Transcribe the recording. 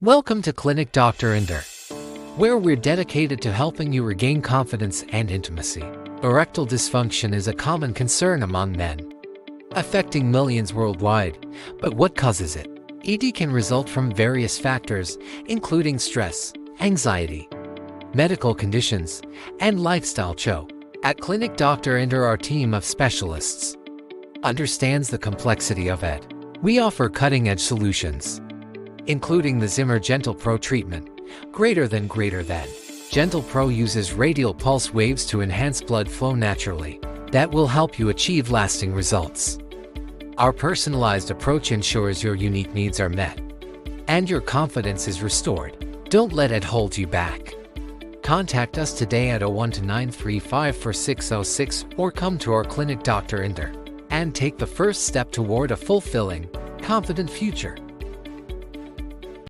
Welcome to Klinik Dr Inder, where we're dedicated to helping you regain confidence and intimacy. Erectile dysfunction is a common concern among men, affecting millions worldwide. But what causes it? ED can result from various factors, including stress, anxiety, medical conditions, and lifestyle choice. At Klinik Dr Inder, our team of specialists understands the complexity of it. We offer cutting-edge solutions, including the Zimmer Gentle Pro treatment. Greater than. Gentle Pro uses radial pulse waves to enhance blood flow naturally. That will help you achieve lasting results. Our personalized approach ensures your unique needs are met and your confidence is restored. Don't let it hold you back. Contact us today at 012-935-4606 or come to our Klinik Dr Inder and take the first step toward a fulfilling, confident future.